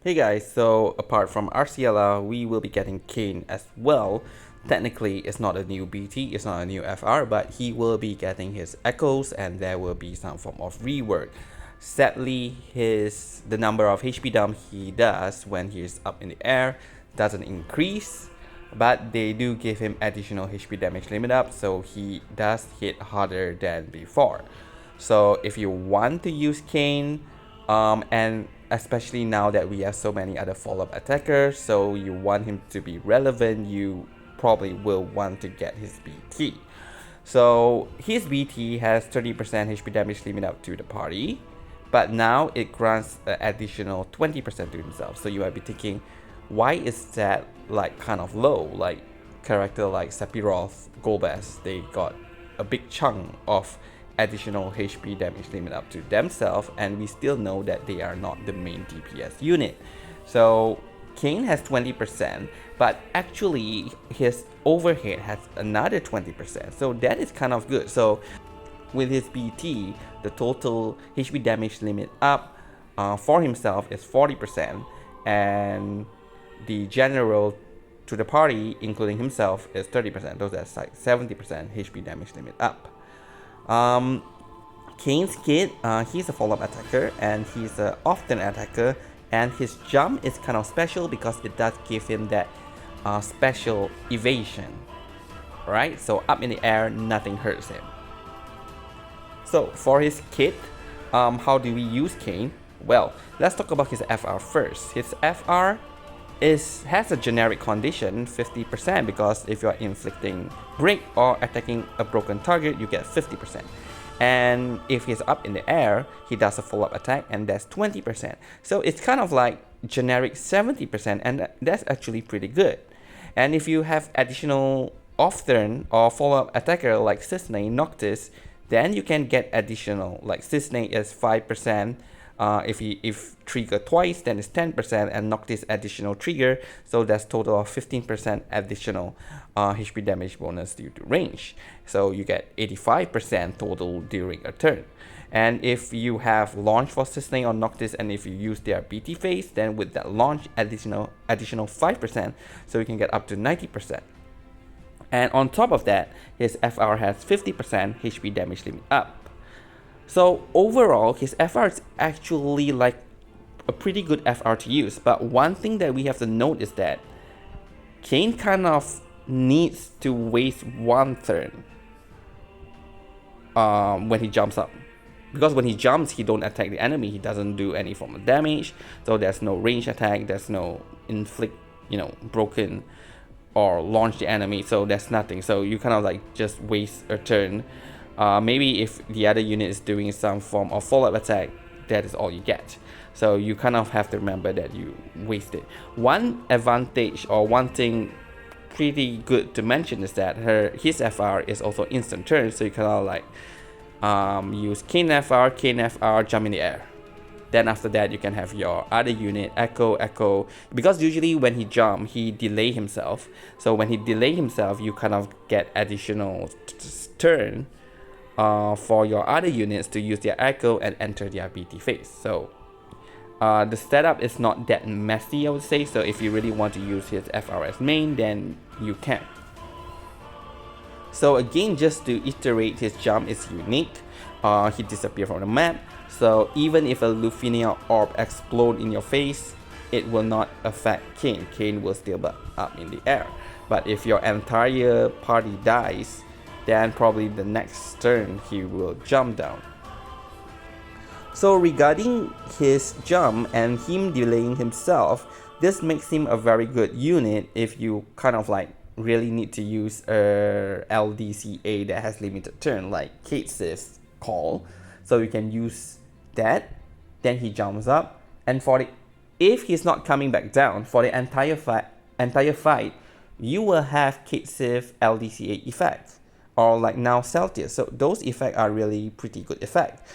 Hey guys, so apart from RCLR, we will be getting Kane as well. Technically, it's not a new BT, it's not a new FR, but he will be getting his echoes and there will be some form of rework. Sadly, the number of HP dump he does when he is up in the air doesn't increase, but they do give him additional HP damage limit up, so he does hit harder than before. So if you want to use Kane, and especially now that we have so many other follow-up attackers, so you want him to be relevant, you probably will want to get his BT. So his BT has 30% HP damage limit up to the party, but now it grants an additional 20% to himself. So you might be thinking, why is that like kind of low? Like character like Sephiroth, Golbez, they got a big chunk of additional HP damage limit up to themselves, and we still know that they are not the main DPS unit. So Kane has 20%, but actually his overhead has another 20%, so that is kind of good. So with his BT, the total HP damage limit up for himself is 40%, and the general to the party, including himself, is 30%. So that's like 70% HP damage limit up. Kane's kid, he's a follow-up attacker and he's an often attacker, and his jump is kind of special because it does give him that special evasion. Right? So up in the air, nothing hurts him. So for his kit, how do we use Kane? Well, let's talk about his FR first. His FR has a generic condition 50%, because if you're inflicting break or attacking a broken target, you get 50%. And if he's up in the air, he does a follow-up attack and that's 20%. So it's kind of like generic 70%, and that's actually pretty good. And if you have additional off-turn or follow-up attacker like Cisne, Noctis, then you can get additional, like Cisne is 5%. If trigger twice, then it's 10%, and Noctis additional trigger, so that's total of 15% additional HP damage bonus due to range. So you get 85% total during a turn. And if you have launch for Cisne or Noctis, and if you use their BT phase, then with that launch additional 5%, so you can get up to 90%. And on top of that, his FR has 50% HP damage limit up. So overall, his FR is actually like a pretty good FR to use. But one thing that we have to note is that Kane kind of needs to waste one turn when he jumps up. Because when he jumps, he don't attack the enemy. He doesn't do any form of damage. So there's no range attack. There's no inflict, broken or launch the enemy. So there's nothing. So you kind of like just waste a turn. Maybe if the other unit is doing some form of follow-up attack, that is all you get. So you kind of have to remember that you wasted. One advantage or one thing pretty good to mention is that his FR is also instant turn. So you kind of like use Kane FR, jump in the air. Then after that, you can have your other unit, echo. Because usually when he jump, he delay himself. So when he delay himself, you kind of get additional turn for your other units to use their echo and enter their BT phase. So the setup is not that messy, I would say. So if you really want to use his FR as main, then you can. So again, just to iterate, his jump is unique. He disappears from the map. So even if a Lufenia orb explodes in your face, it will not affect Kane. Kane will still be up in the air. But if your entire party dies, then probably the next turn he will jump down. So regarding his jump and him delaying himself, this makes him a very good unit if you kind of like really need to use a LDCA that has limited turn, like Kate Sith's call. So you can use that, then he jumps up, and if he's not coming back down for the entire fight, you will have Kate Sith LDCA effect, or like now Celtius. So those effects are really pretty good effect.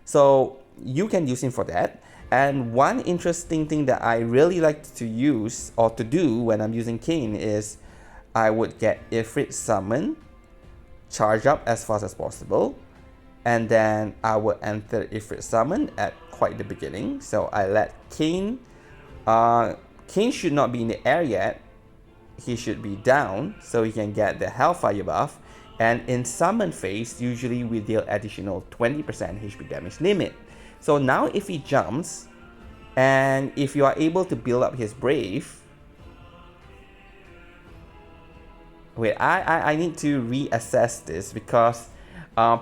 So you can use him for that. And one interesting thing that I really like to use or to do when I'm using Kane is I would get Ifrit summon, charge up as fast as possible, and then I would enter Ifrit summon at quite the beginning. So I let Kane Kane should not be in the air yet. He should be down so he can get the Hellfire buff. And in summon phase, usually we deal additional 20% HP damage limit. So now if he jumps, and if you are able to build up his Brave... Wait, I need to reassess this because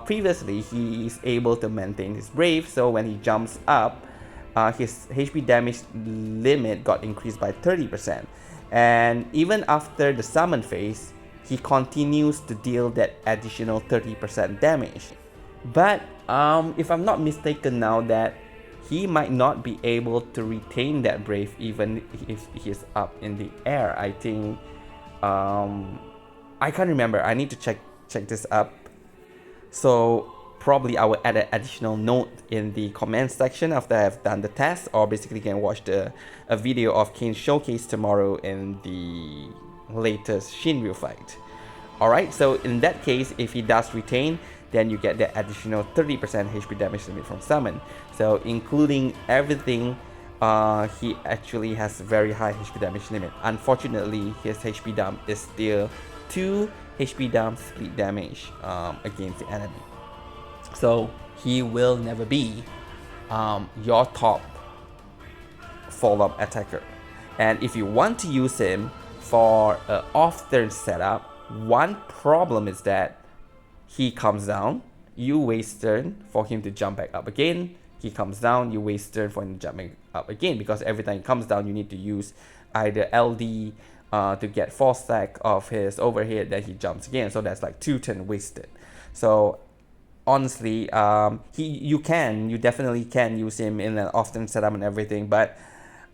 previously he is able to maintain his Brave, so when he jumps up, his HP damage limit got increased by 30%. And even after the summon phase, he continues to deal that additional 30% damage. But if I'm not mistaken now, that he might not be able to retain that Brave even if he's up in the air. I think I can't remember. I need to check this up. So probably I will add an additional note in the comment section after I've done the test, or basically you can watch a video of Kane showcase tomorrow in the latest Shinryu fight. Alright, so in that case, if he does retain, then you get the additional 30% HP damage limit from summon. So including everything, he actually has very high HP damage limit. Unfortunately, his HP dump is still 2 HP dump split damage against the enemy. So he will never be your top follow-up attacker. And if you want to use him for an off-turn setup, one problem is that he comes down, you waste turn for him to jump back up again. He comes down, you waste turn for him to jump back up again, because every time he comes down, you need to use either LD to get 4 stack of his overhead, then he jumps again. So that's like 2 turn wasted. So honestly, you definitely can use him in an off-turn setup and everything, but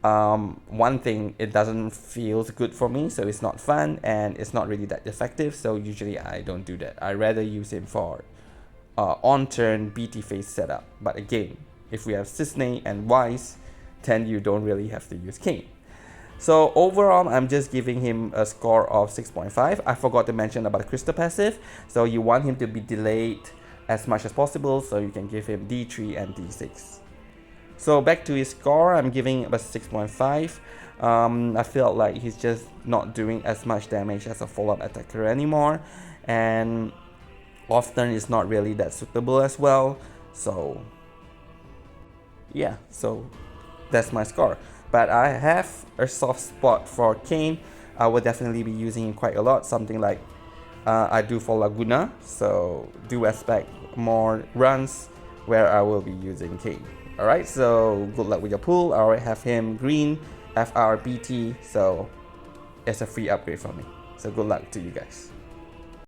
one thing, it doesn't feel good for me, so it's not fun and it's not really that effective. So usually I don't do that. I rather use him for on-turn BT phase setup. But again, if we have Cisne and Wise, then you don't really have to use Kane. So overall, I'm just giving him a score of 6.5. I forgot to mention about the crystal passive. So you want him to be delayed as much as possible, so you can give him D3 and D6. So back to his score, I'm giving about 6.5. I feel like he's just not doing as much damage as a follow-up attacker anymore, and often it's not really that suitable as well. So yeah, so that's my score. But I have a soft spot for Kane. I will definitely be using him quite a lot, something like I do for Laguna, so do expect more runs where I will be using Kane. Alright, so good luck with your pool. I already have him green, FR, BT, so it's a free upgrade for me. So good luck to you guys.